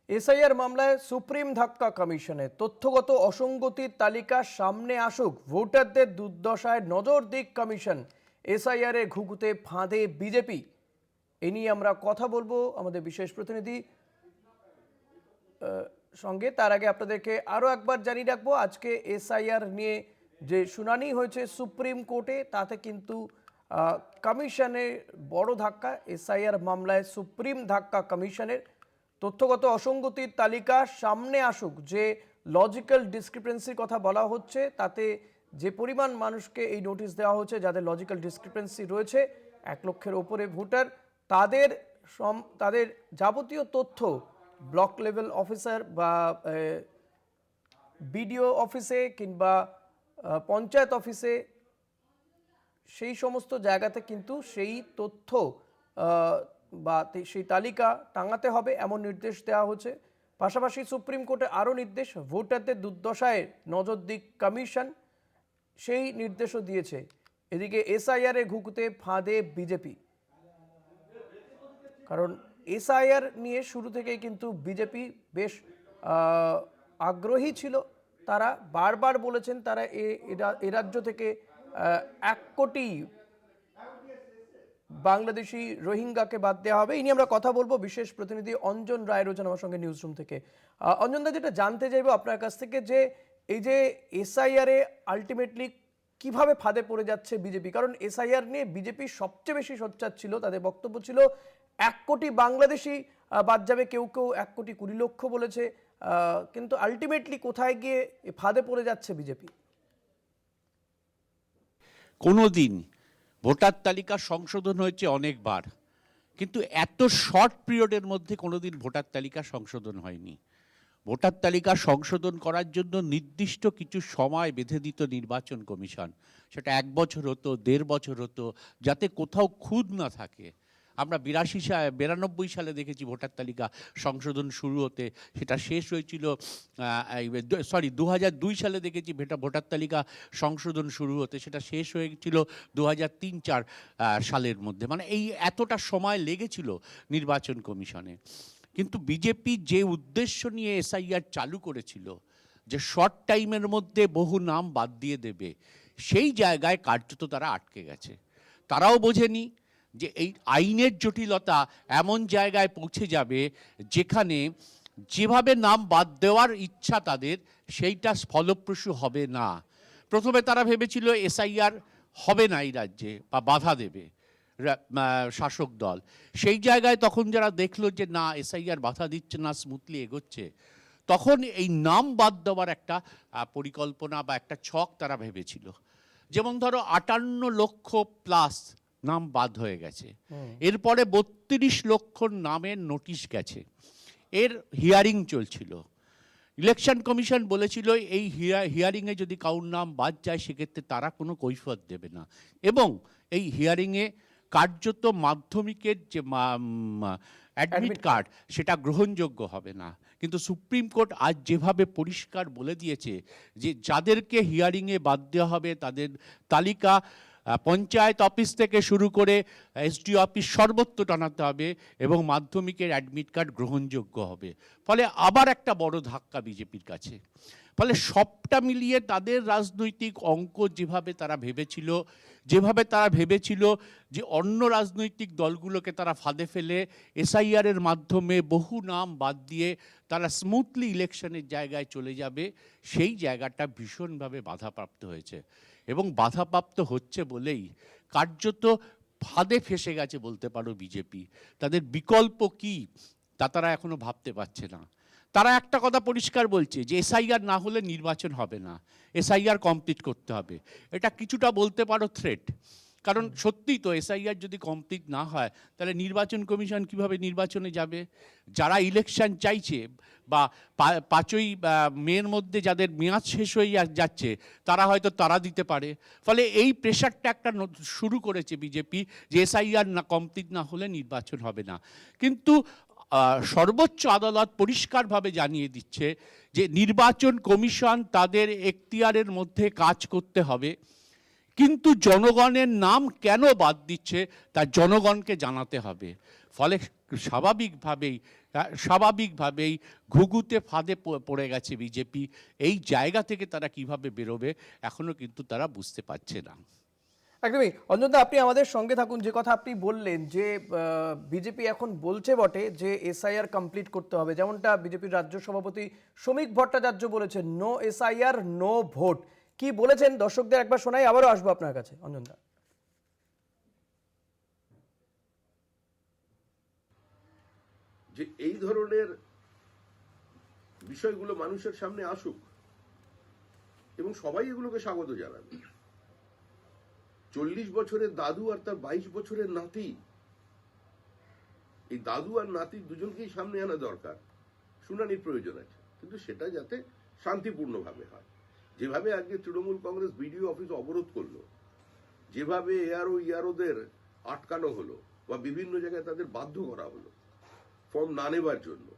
SIR মামলায় supreme ধাক্কা কমিশনে তথ্যগত অসঙ্গতির তালিকা সামনে আসুক, ভোটারদের দুর্দশায় নজর দিক কমিশন, এসআইআর এ ঘুঘুতে ফাঁদে বিজেপি। এ নিয়ে আমরা কথা বলবো আমাদের বিশেষ প্রতিনিধি সঙ্গে। তার আগে আপনাদেরকে আরও একবার জানিয়ে রাখবো, আজকে এসআইআর নিয়ে যে শুনানি হয়েছে সুপ্রিম কোর্টে, তাতে কিন্তু কমিশনে বড় ধাক্কা। এসআইআর মামলায় সুপ্রিম ধাক্কা কমিশনের, তথ্যগত অসঙ্গতির তালিকা সামনে আসুক। যে লজিক্যাল ডিসক্রিপেন্সির কথা বলা হচ্ছে, তাতে যে পরিমাণ মানুষকে এই নোটিশ দেওয়া হচ্ছে যাদের লজিক্যাল ডিসক্রিপেন্সি রয়েছে, 1 লক্ষের ওপরে ভোটার, তাদের যাবতীয় তথ্য ব্লক লেভেল অফিসার বা বিডিও অফিসে কিংবা পঞ্চায়েত অফিসে, সেই সমস্ত জায়গাতে কিন্তু সেই তথ্য বা সেই তালিকা টাঙাতে হবে, এমন নির্দেশ দেওয়া হচ্ছে। পাশাপাশি সুপ্রিম কোর্টে আরও নির্দেশ, ভোটারদের দুর্দশায় নজর দিক কমিশন, সেই নির্দেশও দিয়েছে। এদিকে এসআইআর এ ঘুঘুতে ফাঁদে বিজেপি, কারণ এসআইআর নিয়ে শুরু থেকেই কিন্তু বিজেপি বেশ আগ্রহী ছিল। তারা বারবার বলেছেন তারা এ রাজ্য থেকে 1 কোটি বাংলাদেশি রোহিঙ্গাকে বাদ দেওয়া হবে। এই নিয়ে আমরা কথা বলবো, বিশেষ প্রতিনিধি অঞ্জন রায় রয়েছেন আমার সঙ্গে নিউজ রুম থেকে। অঞ্জন দা, যেটা জানতে চাইবো আপনার কাছ থেকে, যে এই যে এসআইআর এ আলটিমেটলি কিভাবে ফাঁদে পড়ে যাচ্ছে বিজেপি, কারণ এসআইআর নিয়ে বিজেপি সবচেয়ে বেশি সোচ্চার ছিল। তাদের বক্তব্য ছিল 1 কোটি বাংলাদেশি বাদ যাবে, কেউ কেউ 1 কোটি 20 লক্ষ বলেছে, কিন্তু আলটিমেটলি কোথায় গিয়ে ফাঁদে পড়ে যাচ্ছে বিজেপি? কোনোদিন ভোটার তালিকা সংশোধন হয়েছে অনেকবার, কিন্তু এত শর্ট পিরিয়ডের মধ্যে কোনোদিন ভোটার তালিকা সংশোধন হয়নি। ভোটার তালিকা সংশোধন করার জন্য নির্দিষ্ট কিছু সময় বেঁধে দিত নির্বাচন কমিশন। সেটা 1 বছর হতো, 1.5 বছর হতো, যাতে কোথাও খুঁত না থাকে। আমরা 92 সালে দেখেছি ভোটার তালিকা সংশোধন শুরু হতে, সেটা শেষ হয়েছিল 2002 সালে দেখেছি ভোটার তালিকা সংশোধন শুরু হতে, সেটা শেষ হয়েছিল 2003-04 সালের মধ্যে। মানে এই এতটা সময় লেগেছিল নির্বাচন কমিশনে। কিন্তু বিজেপি যে উদ্দেশ্য নিয়ে এসআইআর চালু করেছিল, যে শর্ট টাইমের মধ্যে বহু নাম বাদ দিয়ে দেবে, সেই জায়গায় কার্যত তারা আটকে গেছে। তারাও বোঝেনি যে এই আইনের জটিলতা এমন জায়গায় পৌঁছে যাবে যেখানে যেভাবে নাম বাদ দেওয়ার ইচ্ছা তাদের, সেইটা ফলপ্রসূ হবে না। প্রথমে তারা ভেবেছিল এসআইআর হবে না এই রাজ্যে, বা বাধা দেবে শাসক দল। সেই জায়গায় তখন যারা দেখলো যে না, এসআইআর বাধা দিচ্ছে না, স্মুথলি এগোচ্ছে, তখন এই নাম বাদ দেওয়ার একটা পরিকল্পনা বা একটা ছক তারা ভেবেছিল। যেমন ধরো 58 লক্ষ প্লাস নাম বাদ হয়ে গেছে, এরপরে 32 লক্ষ নামের নোটিশ গেছে, এর হিয়ারিং চলছিল। ইলেকশন কমিশন বলেছিল এই হিয়ারিংয়ে যদি কারোর নাম বাদ যায় সেক্ষেত্রে তারা কোনো কৈফিয়ত দেবে না, এবং এই হিয়ারিংয়ে কার্যত মাধ্যমিকের যে অ্যাডমিট কার্ড সেটা গ্রহণযোগ্য হবে না। কিন্তু সুপ্রিম কোর্ট আজ যেভাবে পরিষ্কার বলে দিয়েছে যে যাদেরকে হিয়ারিংয়ে বাদ দেওয়া হবে তাদের তালিকা পঞ্চায়েত অফিস থেকে শুরু করে এসডি অফিস সর্বত্র টানাতে হবে, এবং মাধ্যমিকের অ্যাডমিট কার্ড গ্রহণযোগ্য হবে। ফলে আবার একটা বড় ধাক্কা বিজেপির কাছে। ফলে সবটা মিলিয়ে তাদের রাজনৈতিক অঙ্ক যেভাবে তারা ভেবেছিল যে অন্য রাজনৈতিক দলগুলোকে তারা ফাঁদে ফেলে এসআইআরের মাধ্যমে বহু নাম বাদ দিয়ে তারা স্মুথলি ইলেকশনের জায়গায় চলে যাবে, সেই জায়গাটা ভীষণভাবে বাধাপ্রাপ্ত হয়েছে। এবং বাধাপ্রাপ্ত হচ্ছে বলেই কার্যত ফাঁদে ফেসে গেছে বলতে পারো বিজেপি। তাদের বিকল্প কি তা তারা এখনো ভাবতে পারছে না। তারা একটা কথা পরিষ্কার বলছে যে এসআইআর না হলে নির্বাচন হবে না, এসআইআর কমপ্লিট করতে হবে। এটা কিছুটা বলতে পারো থ্রেট, কারণ সত্যিই তো এসআইআর যদি কমপ্লিট না হয় তাহলে নির্বাচন কমিশন কিভাবে নির্বাচনে যাবে? যারা ইলেকশন চাইছে বা 5ই মের মধ্যে যাদের মেয়াদ শেষ হয়ে যাচ্ছে তারা হয়তো তারা দিতে পারে। ফলে এই প্রেশারটা একটা শুরু করেছে বিজেপি যে এসআইআর না কমপ্লিট না হলে নির্বাচন হবে না। কিন্তু সর্বোচ্চ আদালত পরিষ্কারভাবে জানিয়ে দিচ্ছে যে নির্বাচন কমিশন তাদের এখতিয়ারের মধ্যে কাজ করতে হবে, কিন্তু জনগণের নাম কেন বাদ দিচ্ছে তা জনগণকে জানাতে হবে। ফলে স্বাভাবিকভাবেই ঘুঘুতে ফাঁদে পড়ে গেছে বিজেপি। এই জায়গা থেকে তারা কিভাবে বেরোবে এখনো কিন্তু তারা বুঝতে পারছে না। একদমই। অঞ্জনদা, আপনি আমাদের সঙ্গে থাকুন। যে কথা আপনি বললেন যে বিজেপি এখন বলছে বটে যে এসআইআর কমপ্লিট করতে হবে, যেমনটা বিজেপির রাজ্য সভাপতি শ্রমিক ভট্টাচার্য বলেছেন, নো এসআইআর নো ভোট। কি বলেছেন দর্শকদের একবার শোনাই, আবারও আসবো আপনার কাছে অঞ্জনদা। যে এই ধরনের বিষয়গুলো মানুষের সামনে আসুক এবং সবাই এগুলোকে স্বাগত জানাবে। 40 বছরের দাদু আর তার 22 বছরের নাতি, এই দাদু আর নাতি দুজনকেই সামনে আনা দরকার, শুনানির প্রয়োজন আছে, কিন্তু সেটা যাতে শান্তিপূর্ণভাবে হয়। যেভাবে আজকে তৃণমূল কংগ্রেস বিডিও অফিস অবরোধ করলো, যেভাবে ইয়ারোদের আটকানো হলো বা বিভিন্ন জায়গায় তাদের বাধ্য করা হলো ফর্ম না নেবার জন্য,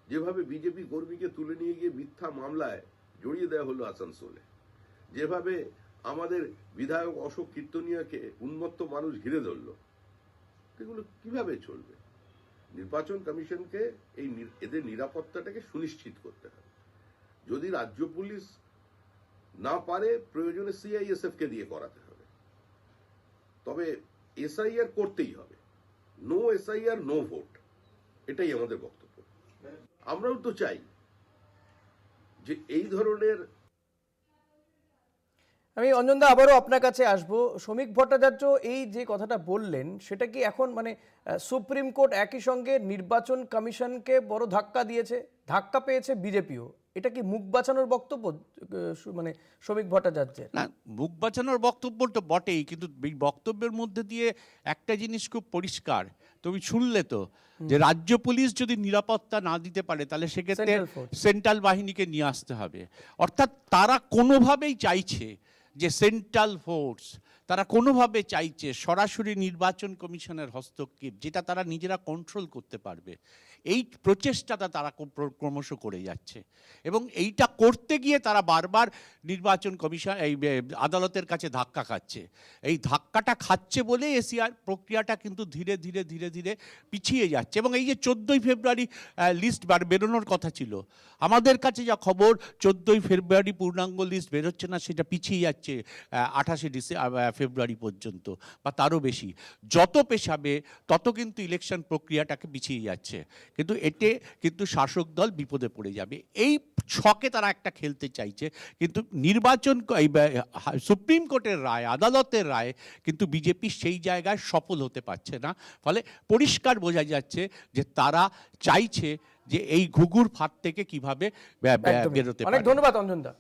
যেভাবে বিজেপি কর্মীকে তুলে নিয়ে গিয়ে মিথ্যা মামলায় জড়িয়ে দেওয়া হলো আসানসোলে, যেভাবে আমাদের বিধায়ক অশোক কীর্তনিয়াকে উন্মত্ত মানুষ ঘিরে ধরল, এগুলো কিভাবে চলবে? নির্বাচন কমিশনকে এদের নিরাপত্তাটাকে সুনিশ্চিত করতে হবে। যদি রাজ্য পুলিশ না পারে, প্রয়োজনে সিআইএসএফ কে দিয়ে করাতে হবে। তবে এসআইআর করতেই হবে। নো এসআইআর নো ভোট, এটাই আমাদের বক্তব্য। আমরাও তো চাই যে এই ধরনের। আমি অঞ্জনদা আবারও আপনার কাছে আসবো। শ্রমিক ভট্টাচার্য এই যে কথাটা বললেন, সেটা কি এখন মানে সুপ্রিম কোর্ট একই সঙ্গে নির্বাচন কমিশনকে বড় ধাক্কা দিয়েছে, ধাক্কা পেয়েছে বিজেপিও, এটা কি মুখ বাঁচানোর বক্তব্য মানে শ্রমিক ভট্টাচার্যের? না, মুখ বাঁচানোর বক্তব্য তো বটেই, কিন্তু এই বক্তব্যের মধ্যে দিয়ে একটা জিনিস খুব পরিষ্কার, তুমি শুনলে তো, যে রাজ্য পুলিশ যদি নিরাপত্তা না দিতে পারে তাহলে সেক্ষেত্রে সেন্ট্রাল বাহিনীকে নিয়ে আসতে হবে। অর্থাৎ তারা কোনোভাবেই চাইছে যে সেন্ট্রাল ফোর্স, তারা কোনোভাবে চাইছে সরাসরি নির্বাচন কমিশনের হস্তক্ষেপ, যেটা তারা নিজেরা কন্ট্রোল করতে পারবে। এই প্রচেষ্টাটা তারা ক্রমশ করে যাচ্ছে, এবং এইটা করতে গিয়ে তারা বারবার নির্বাচন কমিশন এই আদালতের কাছে ধাক্কা খাচ্ছে। এই ধাক্কাটা খাচ্ছে বলে এসআইআর প্রক্রিয়াটা কিন্তু ধীরে ধীরে ধীরে ধীরে পিছিয়ে যাচ্ছে। এবং এই যে 14ই ফেব্রুয়ারি লিস্ট বেরোনোর কথা ছিল, আমাদের কাছে যা খবর 14ই ফেব্রুয়ারি পূর্ণাঙ্গ লিস্ট বেরোচ্ছে না, সেটা পিছিয়ে যাচ্ছে 28 ফেব্রুয়ারি পর্যন্ত বা তারও বেশি। যত পেছাবে তত কিন্তু ইলেকশন প্রক্রিয়াটাকে পিছিয়ে যাচ্ছে, কিন্তু এতে কিন্তু শাসক দল বিপদে পড়ে যাবে। এই ছকে তারা একটা খেলতে চাইছে, কিন্তু নির্বাচন সুপ্রিম কোর্টের রায়, আদালতের রায় কিন্তু বিজেপি সেই জায়গায় সফল হতে পারছে না। ফলে পরিষ্কার বোঝা যাচ্ছে যে তারা চাইছে যে এই ঘুঘুর ফাঁদ থেকে কিভাবে বেরোতে পারে। অনেক ধন্যবাদ অঞ্জনদা।